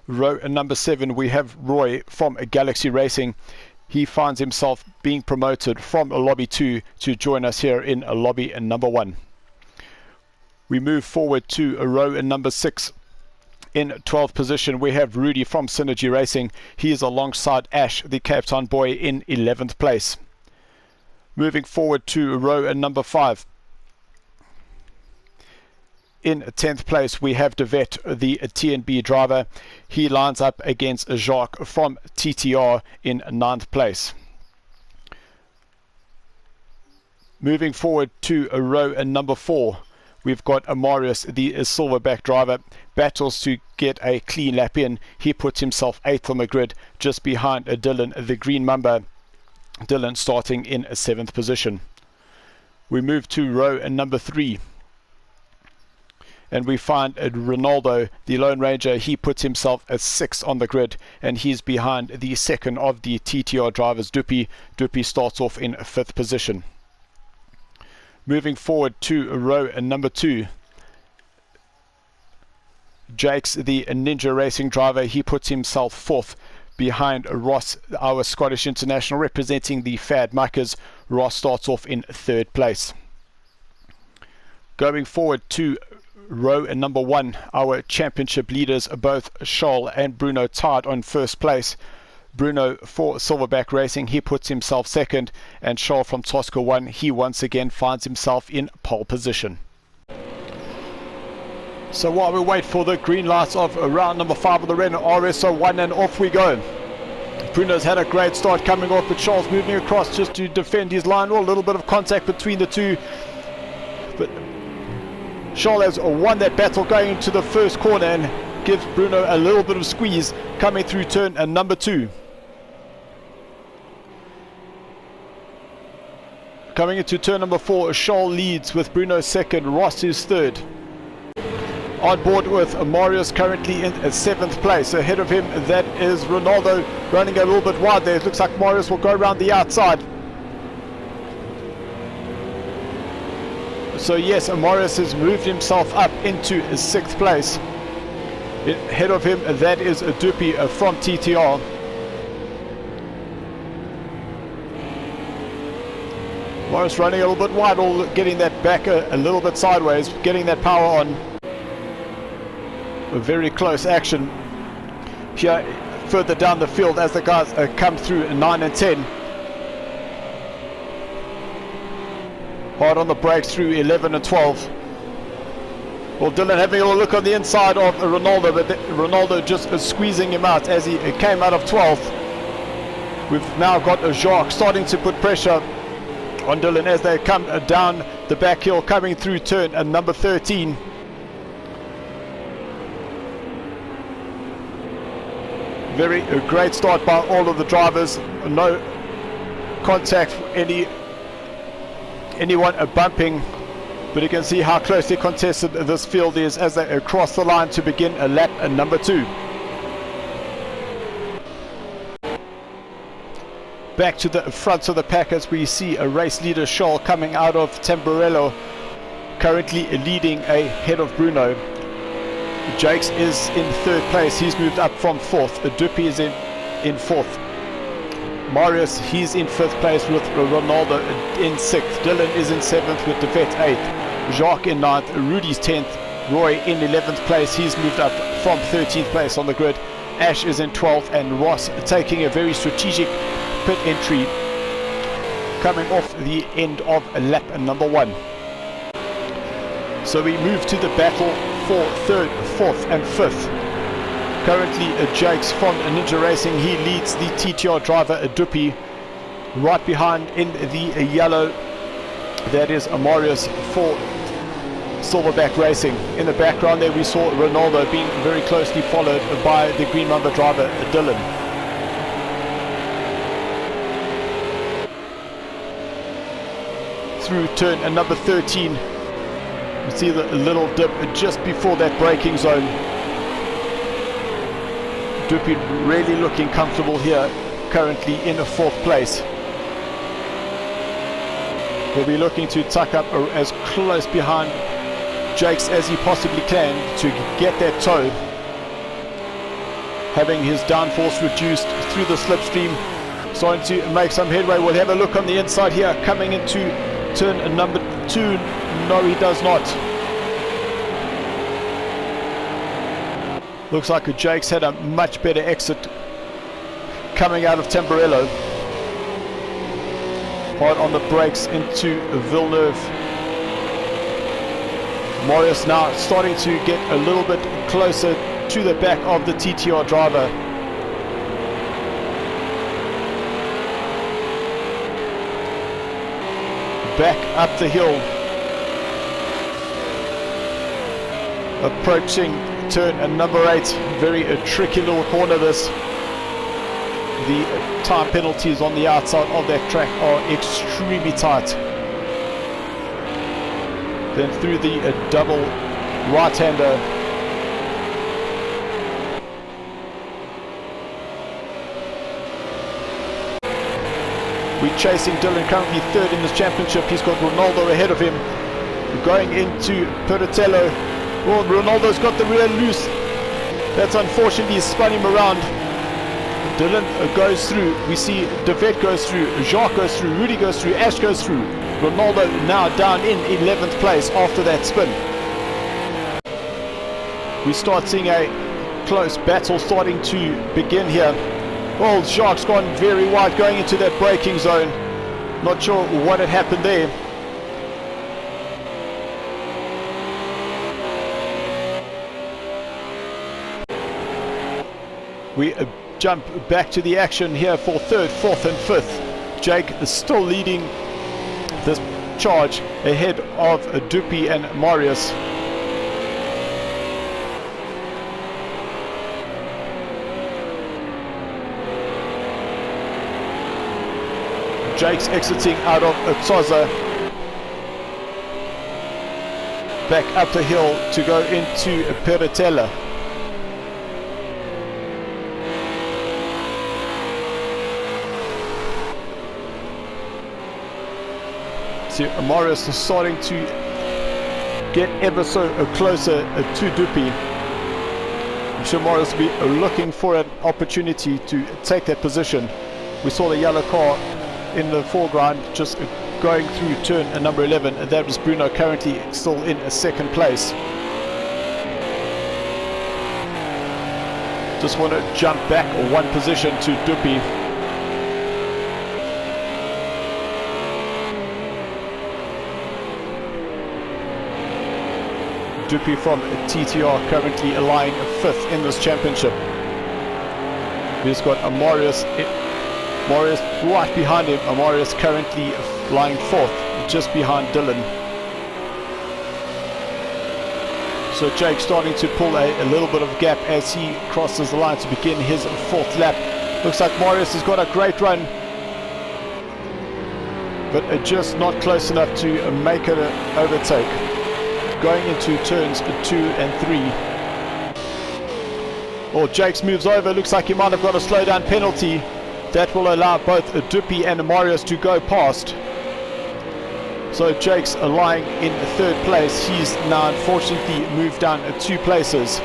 row number 7, we have Roy from Galaxy Racing. He finds himself being promoted from lobby 2 to join us here in lobby number 1. We move forward to row number 6. In 12th position, we have Rudy from Synergy Racing. He is alongside Ash, the Cape Town boy, in 11th place. Moving forward to row number 5. In 10th place, we have Devet, the TNB driver. He lines up against Jacques from TTR in 9th place. Moving forward to row number 4, we've got Marius, the silverback driver, battles to get a clean lap in. He puts himself 8th on the grid, just behind Dylan, the green mamba. Dylan starting in 7th position. We move to row number 3. And we find Ronaldo, the Lone Ranger. He puts himself at 6th on the grid, and he's behind the second of the TTR drivers, Dupi. Dupi starts off in 5th position. Moving forward to row number 2. Jakes, the Ninja Racing driver, he puts himself 4th behind Ross, our Scottish international representing the Fad Muckers. Ross starts off in 3rd place. Going forward to row number 1, our championship leaders, both Charles and Bruno, tied on 1st place. Bruno for Silverback Racing, he puts himself 2nd, and Charles from Tosca 1, he once again finds himself in pole position. So while we wait for the green lights of round number 5 of the Renault RSO1, and off we go. Bruno's had a great start coming off, but Charles moving across just to defend his line. A little bit of contact between the two, but Charles has won that battle going into the first corner and gives Bruno a little bit of squeeze coming through turn number 2. Coming into turn number 4, Charles leads with Bruno 2nd, Ross is 3rd. On board with Marius currently in 7th place. Ahead of him, that is Ronaldo running a little bit wide there. It looks like Marius will go around the outside. So yes, Marius has moved himself up into 6th place. Ahead of him, that is Dupi from TTR. Marius running a little bit wide, or getting that back a little bit sideways, getting that power on. A very close action here further down the field as the guys come through 9 and 10. Hard on the brakes through 11 and 12. Well, Dylan having a look on the inside of Ronaldo, but Ronaldo just squeezing him out as he came out of 12th. We've now got Jacques starting to put pressure on Dylan as they come down the back hill, coming through turn number 13. Very great start by all of the drivers. No contact for anyone bumping, but you can see how closely contested this field is as they cross the line to begin lap number 2. Back to the front of the pack as we see a race leader Charles coming out of Tamburello, currently leading ahead of Bruno. Jakes is in 3rd place, he's moved up from 4th. Dupi is in 4th. Marius, he's in 5th place with Ronaldo in 6th. Dylan is in 7th with Devet 8th. Jacques in 9th. Rudy's 10th. Roy in 11th place, he's moved up from 13th place on the grid. Ash is in 12th, and Ross taking a very strategic pit entry coming off the end of lap number 1. So we move to the battle for 3rd, 4th and 5th. Currently Jakes from Ninja Racing, he leads the TTR driver Dupi. Right behind in the yellow, that is Marius for Silverback Racing. In the background there we saw Ronaldo being very closely followed by the green number driver Dylan. Through turn number 13, you see the little dip just before that braking zone. Dupi really looking comfortable here, currently in 4th place. Will be looking to tuck up as close behind Jakes as he possibly can to get that toe. having his downforce reduced through the slipstream, starting to make some headway. We'll have a look on the inside here, coming into turn number 2. No, he does not. Looks like Jake's had a much better exit coming out of Tamburello. Hard on the brakes into Villeneuve. Marius now starting to get a little bit closer to the back of the TTR driver. Back up the hill. Approaching turn number 8. Very tricky little corner this. The time penalties on the outside of that track are extremely tight. Then through the double right-hander. We're chasing Dylan, currently 3rd in this championship. He's got Ronaldo ahead of him. Going into Peritello. Well, Ronaldo's got the rear loose. That's unfortunately spun him around. Dylan goes through. We see De Vet goes through. Jacques goes through. Rudy goes through. Ash goes through. Ronaldo now down in 11th place after that spin. We start seeing a close battle starting to begin here. Well, Jacques gone very wide going into that braking zone. Not sure what had happened there. We jump back to the action here for 3rd, 4th and 5th. Jake is still leading this charge ahead of Dupi and Marius. Jake's exiting out of Tsoza. Back up the hill to go into Peritella. So Marius is starting to get ever so closer to Dupi. I'm sure Marius will be looking for an opportunity to take that position. We saw the yellow car in the foreground just going through turn number 11, and that was Bruno, currently still in 2nd place. Just want to jump back one position to Dupi. Dupi from TTR currently lying 5th in this championship. We've got Marius right behind him. Marius currently lying 4th, just behind Dylan. So Jake starting to pull a little bit of gap as he crosses the line to begin his 4th lap. Looks like Marius has got a great run, but just not close enough to make it an overtake. Going into turns 2 and 3. Well, Jakes moves over. Looks like he might have got a slowdown penalty. That will allow both Dupi and Marius to go past. So Jake's lying in 3rd place. He's now unfortunately moved down 2 places.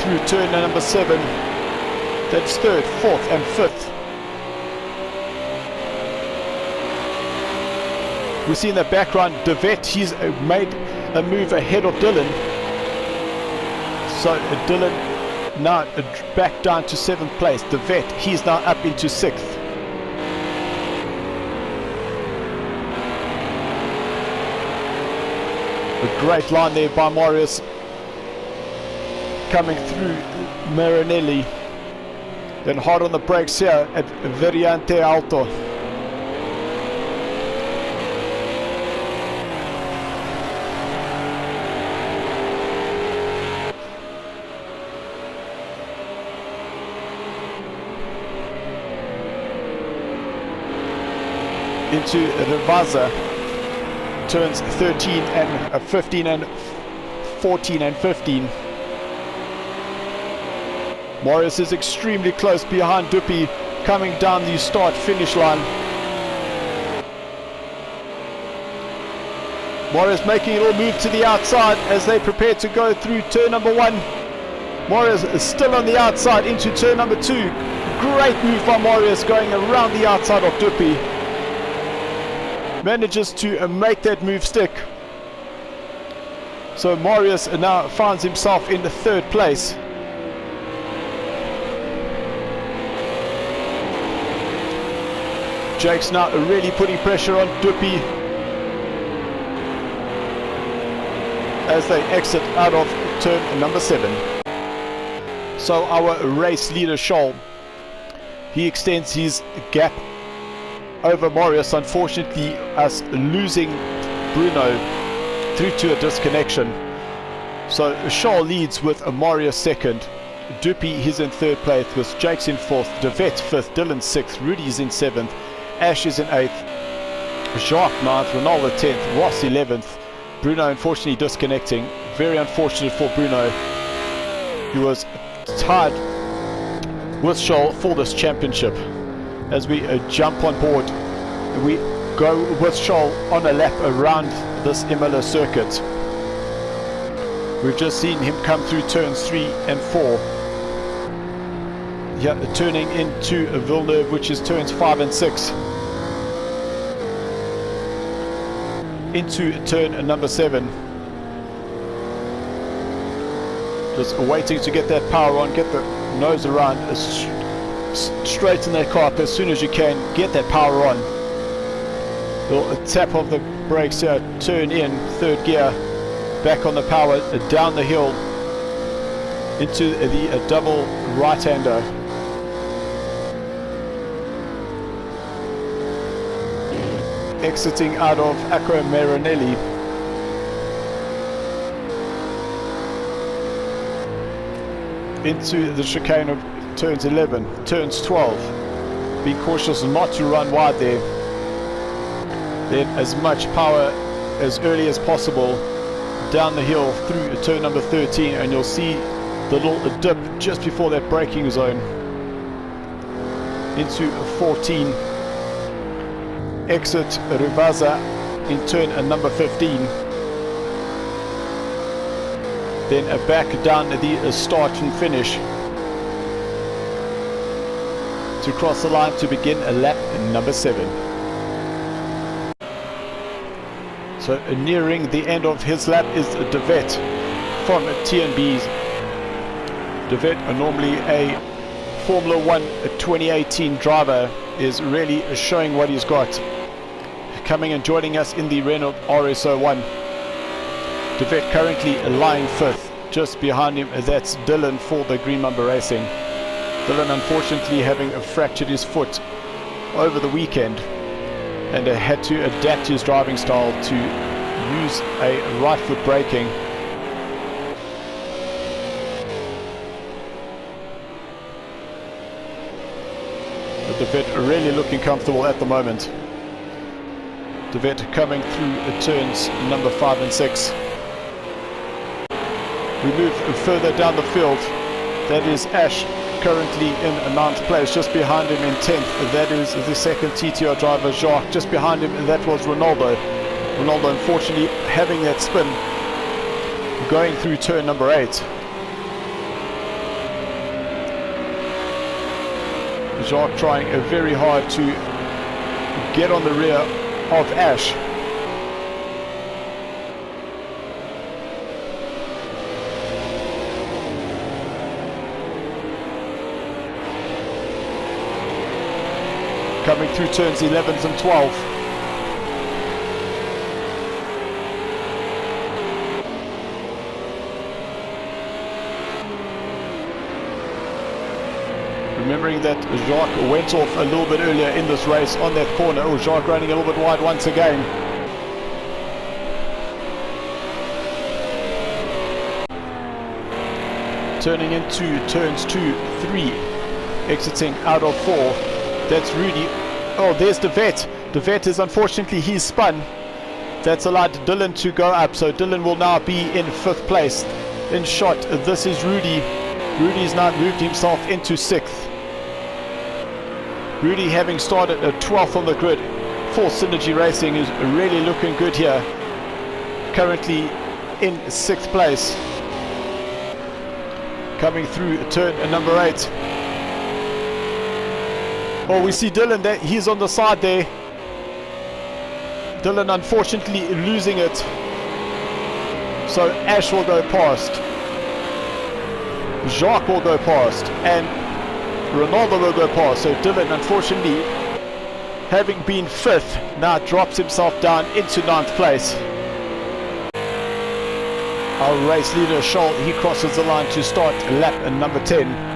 Through turn number 7. That's 3rd, 4th and 5th. We see in the background De Vet, he's made a move ahead of Dylan. So Dylan now back down to 7th place. De Vet, he's now up into 6th. A great line there by Marius. Coming through Marinelli. Then hard on the brakes here at Variante Alto. Into Revaza, turns 13 and 15 and 14 and 15. Marius is extremely close behind Dupi, coming down the start finish line. Marius making a little move to the outside as they prepare to go through turn number 1. Marius is still on the outside into turn number 2. Great move by Marius going around the outside of Duppy. Manages to make that move stick. So Marius now finds himself in the 3rd place. Jake's now really putting pressure on Duppy as they exit out of turn number 7. So our race leader Scholl, he extends his gap over Marius, unfortunately us losing Bruno through to a disconnection. So Scholl leads with Marius 2nd, Duppy he's in 3rd place with Jake's in 4th, De Vet 5th, Dylan 6th, Rudy's in 7th, Ash is in 8th, Jacques 9th, Renault 10th, Ross 11th, Bruno unfortunately disconnecting. Very unfortunate for Bruno. He was tied with Scholl for this championship. As we jump on board, we go with Scholl on a lap around this Imola circuit. We've just seen him come through turns 3 and 4. Yeah, turning into Villeneuve, which is turns 5 and 6. Into turn number 7. Just waiting to get that power on, get the nose around, straighten that car up as soon as you can, get that power on. Little tap of the brakes here, turn in, 3rd gear, back on the power, down the hill, into the double right-hander. Exiting out of Acqua Marinelli. Into the chicane of turns 11, turns 12. Be cautious not to run wide there. Then as much power as early as possible down the hill through turn number 13, and you'll see the little dip just before that braking zone. Into 14. Exit Rivaza in turn number 15. Then back down the start and finish to cross the line to begin lap number 7. So nearing the end of his lap is De Vet from TNB's. De Vet, normally a Formula 1 2018 driver, is really showing what he's got. Coming and joining us in the Renault RS01. De Vet currently lying 5th. Just behind him, that's Dylan for the Green Mamba Racing. Dylan unfortunately having fractured his foot over the weekend and had to adapt his driving style to use a right foot braking. But De Vet really looking comfortable at the moment. De Vet coming through turns number 5 and 6. We move further down the field. That is Ash currently in 9th place. Just behind him in 10th, that is the 2nd TTR driver Jacques. Just behind him, that was Ronaldo. Ronaldo unfortunately having that spin going through turn number 8. Jacques trying very hard to get on the rear of Ash. Coming through turns 11s and 12. Remembering that Jacques went off a little bit earlier in this race on that corner. Oh, Jacques running a little bit wide once again. Turning into turns 2, 3. Exiting out of 4. That's Rudy. Oh, there's De Vet. De Vet is unfortunately he's spun. That's allowed Dylan to go up. So Dylan will now be in 5th place. In shot, this is Rudy. Rudy's now moved himself into 6th. Rudy having started at 12th on the grid for Synergy Racing is really looking good here. currently in 6th place. Coming through turn number 8. Oh, we see Dylan there. He's on the side there. Dylan unfortunately losing it. So Ash will go past. Jacques will go past. And Ronaldo will go past. So Dylan, unfortunately, having been 5th, now drops himself down into 9th place. Our race leader, Scholl, he crosses the line to start lap number 10.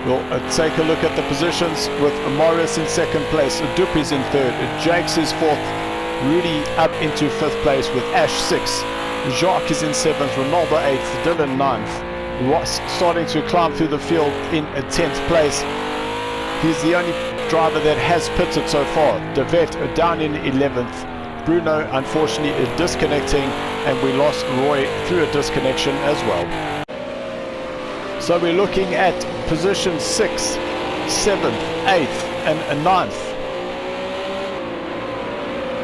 We'll take a look at the positions with Morris in 2nd place, Dupi's in 3rd, Jakes is 4th, Rudy up into 5th place with Ash 6th, Jacques is in 7th, Ronaldo 8th, Dylan 9th, Ross starting to climb through the field in 10th place. He's the only driver that has pitted so far. De Vet down in 11th, Bruno unfortunately disconnecting, and we lost Roy through a disconnection as well. So we're looking at position 6th, 7th, 8th and 9th.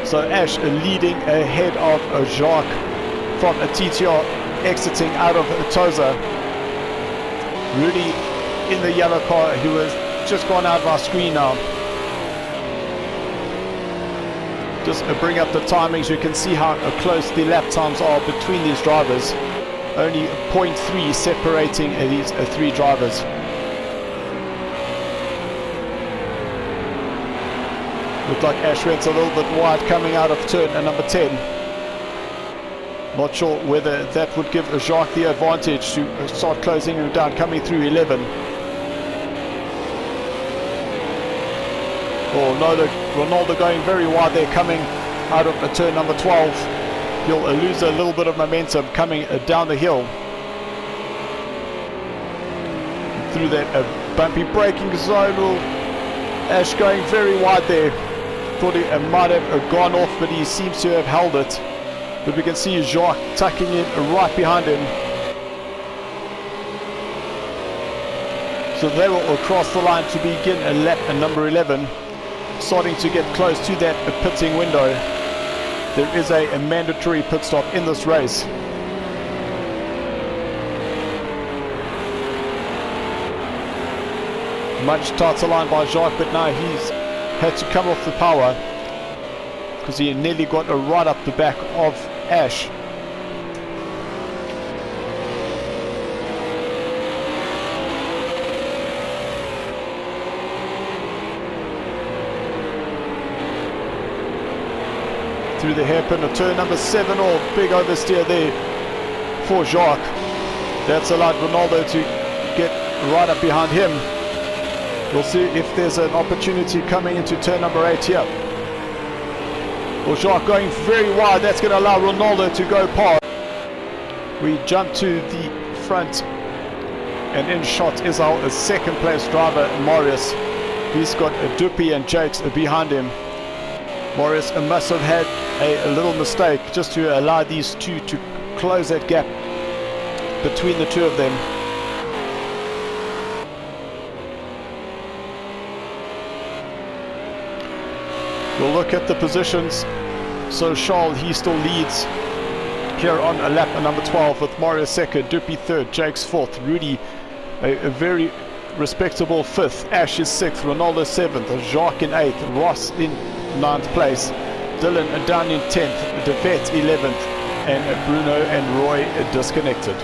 So Ash leading ahead of Jacques from a TTR exiting out of Toza. Rudy in the yellow car, who has just gone out of our screen now. Just bring up the timings. You can see how close the lap times are between these drivers. Only 0.3 separating these 3 drivers. Looked like Ash went a little bit wide coming out of turn number 10. Not sure whether that would give Jacques the advantage to start closing him down, coming through 11. Oh no, Ronaldo going very wide there, coming out of turn number 12. He'll lose a little bit of momentum coming down the hill. Through that bumpy braking zone. Ash going very wide there. Thought he might have gone off, but he seems to have held it. But we can see Jacques tucking in right behind him. So they will cross the line to begin lap number 11. Starting to get close to that pitting window. There is a mandatory pit stop in this race. Much tighter line by Jacques, but now he's had to come off the power because he nearly got right up the back of Ash. Through the hairpin of turn number 7, big oversteer there for Jacques. That's allowed Ronaldo to get right up behind him. We'll see if there's an opportunity coming into turn number 8 here. Well, Jacques going very wide. That's going to allow Ronaldo to go past. We jump to the front, and in shot is our 2nd place driver, Marius. He's got Dupi and Jakes behind him. Marius must have had a little mistake just to allow these two to close that gap between the two of them. We'll look at the positions. So Charles, he still leads here on lap number 12 with Marius 2nd, Dupi 3rd, Jakes 4th, Rudy a very respectable 5th, Ash is 6th, Ronaldo 7th, Jacques in 8th, Ross in 9th place, Dylan down in 10th, De Vet 11th, and Bruno and Roy disconnected.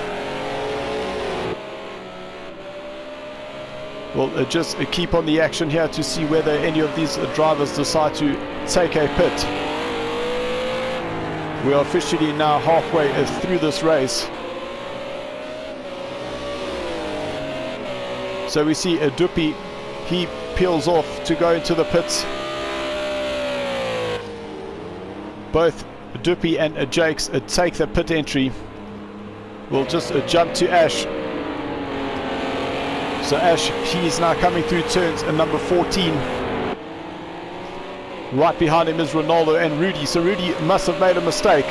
We'll just keep on the action here to see whether any of these drivers decide to take a pit. We are officially now halfway through this race. So we see Dupi, he peels off to go into the pits. Both Dupi and Jakes take the pit entry. We'll just jump to Ash. So Ash, he's now coming through turns at number 14. Right behind him is Ronaldo and Rudy. So Rudy must have made a mistake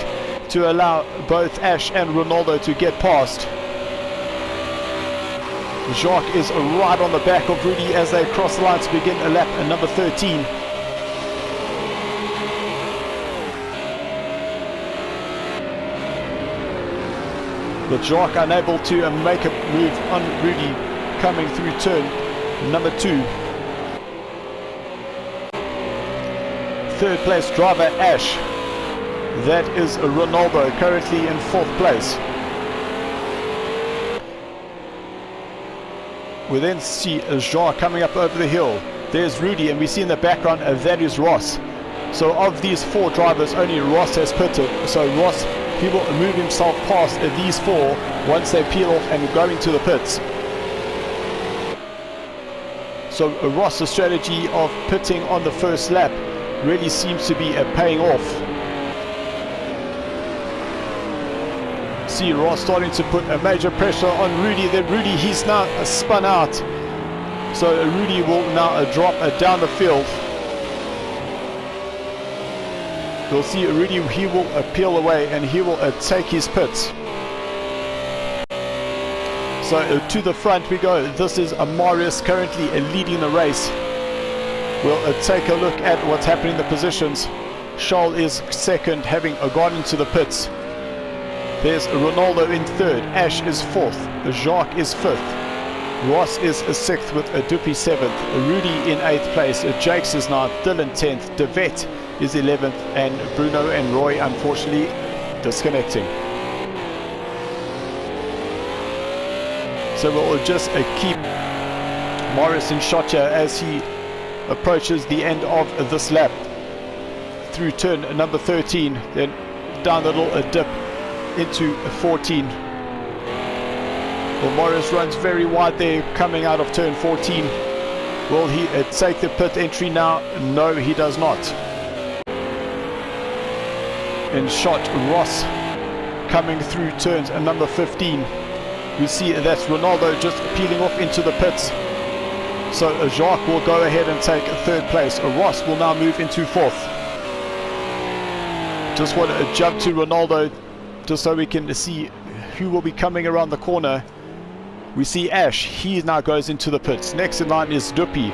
to allow both Ash and Ronaldo to get past. Jacques is right on the back of Rudy as they cross the line to begin a lap at number 13. With Jacques unable to make a move on Rudy coming through turn number 2. Third place driver Ash. That is Ronaldo, currently in 4th place. We then see Jean coming up over the hill. There's Rudy, and we see in the background that is Ross. So of these 4 drivers, only Ross has pitted. So Ross, he will move himself past these 4 once they peel off and go into the pits. So Ross's strategy of pitting on the first lap really seems to be paying off. See Ross starting to put a major pressure on Rudy. Then Rudy, he's now spun out. So Rudy will now drop down the field. You'll see Rudy, he will peel away and he will take his pits. So to the front we go. This is Marius currently leading the race. We'll take a look at what's happening in the positions. Charles is second, having gone into the pits. There's Ronaldo in 3rd, Ash is 4th, Jacques is 5th, Ross is 6th with Dupi 7th, Rudy in 8th place, Jakes is 9th, Dylan 10th, De Vet is 11th, and Bruno and Roy unfortunately disconnecting. So we'll just keep Morris in shot here as he approaches the end of this lap through turn number 13, then down the little dip into 14. Well, Morris runs very wide there coming out of turn 14. Will he take the pit entry now? No, he does not. In shot, Ross coming through turns number 15. We see that's Ronaldo just peeling off into the pits. So Jacques will go ahead and take 3rd place. Ross will now move into 4th. Just want to jump to Ronaldo just so we can see who will be coming around the corner. We see Ash, he now goes into the pits. Next in line is Dupi.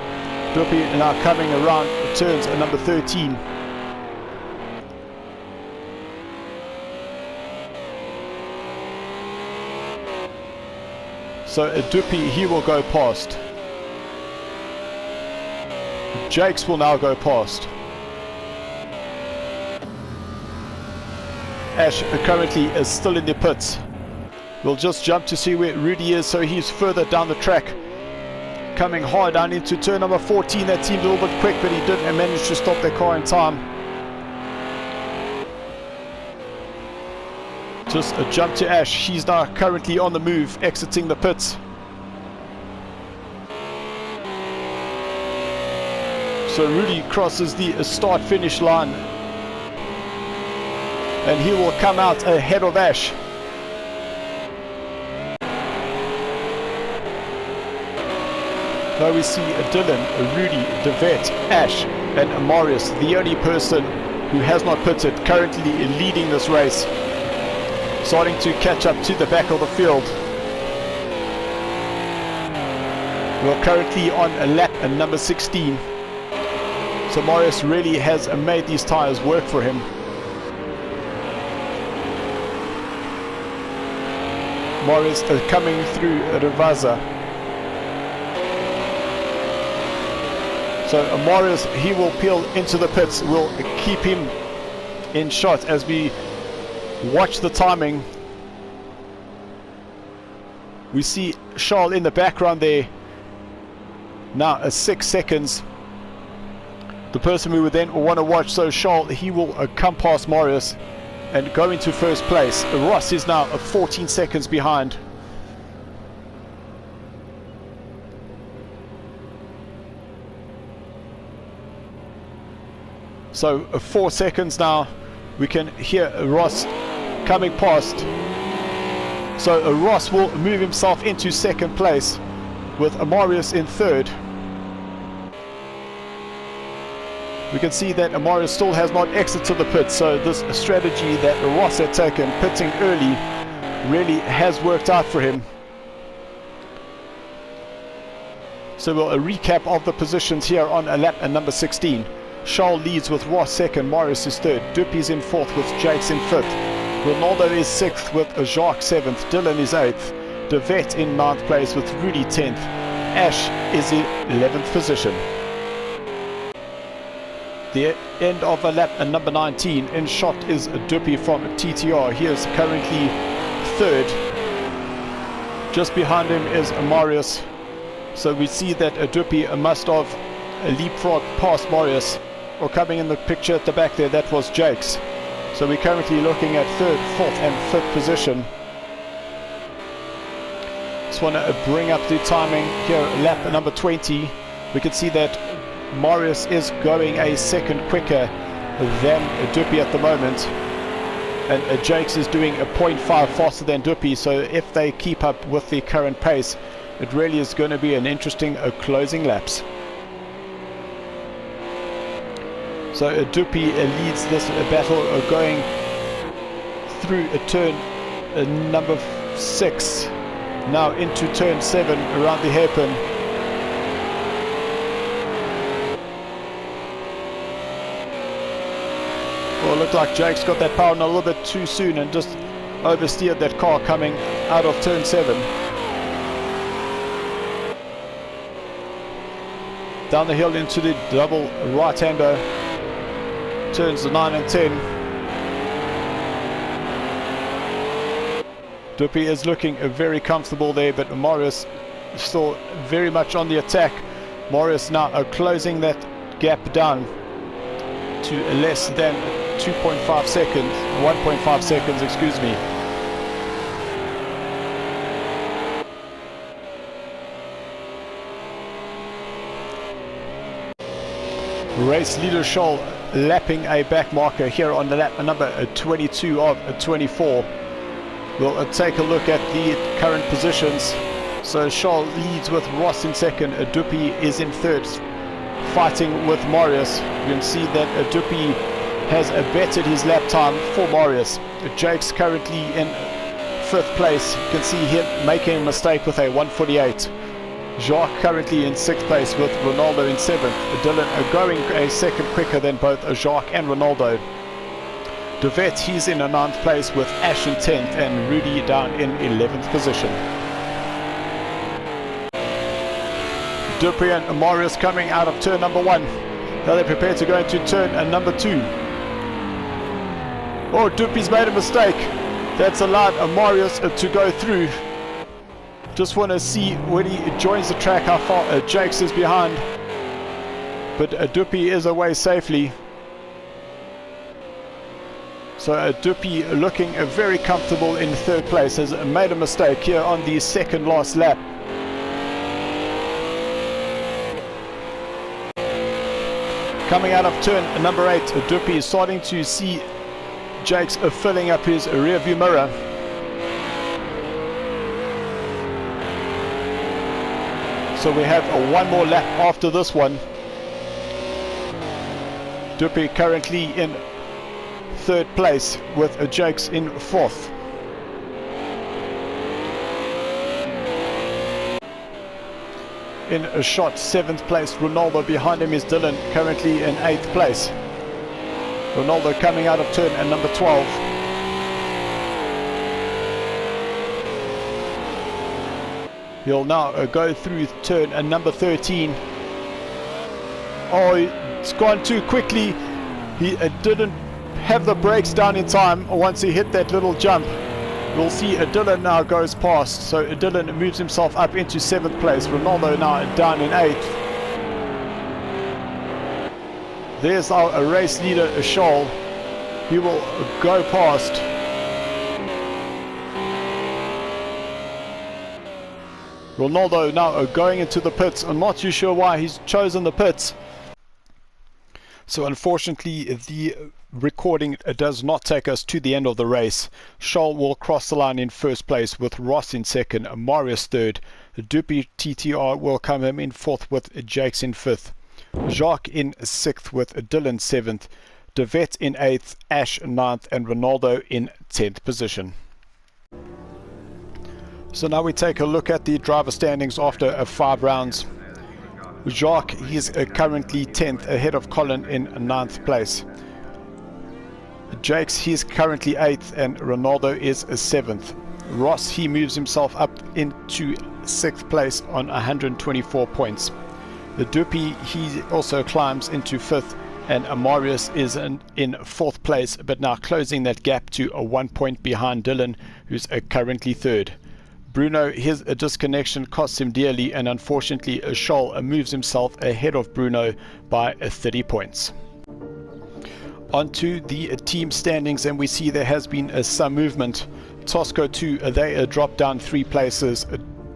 Dupi now coming around turns number 13. So Dupi, he will go past. Jakes will now go past. Ash currently is still in the pits. We'll just jump to see where Rudy is, so he's further down the track. Coming hard down into turn number 14. That seemed a little bit quick, but he didn't manage to stop their car in time. Just a jump to Ash. He's now currently on the move, exiting the pits. So Rudy crosses the start-finish line. And he will come out ahead of Ash. Now we see Dylan, Rudy, De Vet, Ash and Marius, the only person who has not pitted, currently leading this race. Starting to catch up to the back of the field. We're currently on lap number 16. So Marius really has made these tyres work for him. Marius coming through Revaza. So Marius, he will peel into the pits. We'll keep him in shot as we watch the timing. We see Charles in the background there. Now 6 seconds. The person we would then want to watch. So Charles, he will come past Marius and go into first place. Ross is now 14 seconds behind. So 4 seconds now. We can hear Ross coming past. So Ross will move himself into second place with Marius in third. We can see that Marius still has not exited the pit, so this strategy that Ross had taken, pitting early, really has worked out for him. So we'll a recap of the positions here on lap number 16. Charles leads with Ross second, Marius is third, Dupi's in fourth with Jakes in fifth, Ronaldo is 6th with Jacques 7th, Dylan is 8th, De Vet in 9th place with Rudy 10th, Ash is in 11th position. The end of a lap at number 19, in shot is Duppy from TTR, he is currently 3rd. Just behind him is Marius, so we see that Duppy must have leapfrog past Marius, or coming in the picture at the back there, that was Jakes. So we're currently looking at 3rd, 4th and 5th position. Just want to bring up the timing here, lap number 20. We can see that Marius is going a second quicker than Duppy at the moment. And Jakes is doing a 0.5 faster than Duppy, so if they keep up with the current pace, it really is going to be an interesting closing laps. So Duppy leads this battle going through a turn number 6, now into turn 7 around the hairpin. Well, it looked like Jake's got that power on a little bit too soon and just oversteered that car coming out of turn 7. Down the hill into the double right-hander. Turns 9 and 10. Duppy is looking very comfortable there, but Marius still very much on the attack. Marius now closing that gap down to less than 2.5 seconds, 1.5 seconds, excuse me. Race leader Scholl lapping a back marker here on the lap number 22 of 24. We'll take a look at the current positions. So Scholl leads with Ross in 2nd, Duppy is in 3rd, fighting with Marius. You can see that Duppy has bettered his lap time for Marius. Jake's currently in 5th place. You can see him making a mistake with a 1:48. Jacques currently in 6th place with Ronaldo in 7th. Dylan going a second quicker than both Jacques and Ronaldo. De Vet, he's in a 9th place with Ash in 10th and Rudy down in 11th position. Duppy and Marius coming out of turn number 1. Now they're prepared to go into turn number 2. Oh, Duppy's made a mistake. That's allowed Marius to go through. Just want to see when he joins the track how far Jakes is behind. But Duppy is away safely. So Duppy looking very comfortable in 3rd place. Has made a mistake here on the second last lap. Coming out of turn number 8, Duppy is starting to see Jakes filling up his rear view mirror. So we have one more lap after this one. Duppy currently in 3rd place with Jakes in 4th. In a shot 7th place, Ronaldo. Behind him is Dylan, currently in 8th place. Ronaldo coming out of turn at number 12. He'll now go through turn number 13. Oh, it's gone too quickly. He didn't have the brakes down in time once he hit that little jump. We'll see Dylan now goes past. So Dylan moves himself up into 7th place. Ronaldo now down in 8th. There's our race leader, Scholl. He will go past. Ronaldo now going into the pits. I'm not too sure why he's chosen the pits. So unfortunately the recording does not take us to the end of the race. Scholl will cross the line in 1st place with Ross in 2nd, Marius 3rd. Duppy TTR will come in 4th with Jakes in 5th. Jacques in 6th with Dylan 7th. De Vet in 8th, Ash 9th and Ronaldo in 10th position. So now we take a look at the driver standings after 5 rounds. Jacques, he's currently 10th ahead of Colin in 9th place. Jakes, he's currently 8th, and Ronaldo is 7th. Ross, he moves himself up into 6th place on 124 points. The Dupi, he also climbs into 5th, and Marius is in 4th place, but now closing that gap to 1 point behind Dylan, who's currently 3rd. Bruno, his disconnection costs him dearly, and unfortunately Scholl moves himself ahead of Bruno by 30 points. Onto the team standings, and we see there has been some movement. Tosco 2, they dropped down 3 places.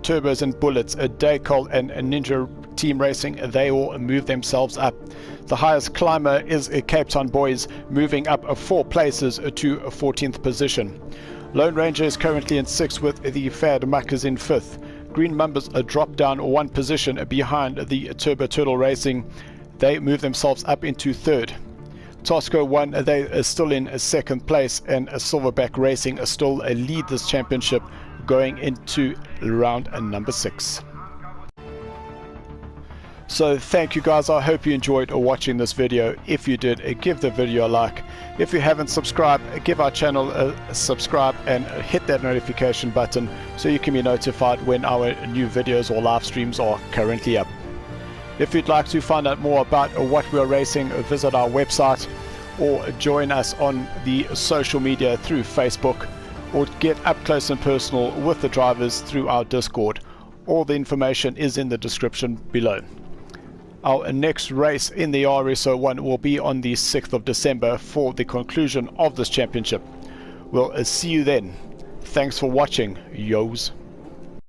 Turbos and Bullets, Daycol and Ninja Team Racing, they all move themselves up. The highest climber is Cape Town Boys, moving up 4 places to 14th position. Lone Ranger is currently in 6th, with the Fad Muckers in 5th. Green Mumbers dropped down 1 position behind the Turbo Turtle Racing. They move themselves up into 3rd. Tosco 1, they are still in 2nd place, and Silverback Racing still lead this championship going into round number 6. So thank you guys, I hope you enjoyed watching this video. If you did, give the video a like. If you haven't subscribed, give our channel a subscribe and hit that notification button so you can be notified when our new videos or live streams are currently up. If you'd like to find out more about what we're racing, visit our website or join us on the social media through Facebook, or get up close and personal with the drivers through our Discord. All the information is in the description below. Our next race in the RSO1 will be on the 6th of December for the conclusion of this championship. We'll see you then. Thanks for watching, yos.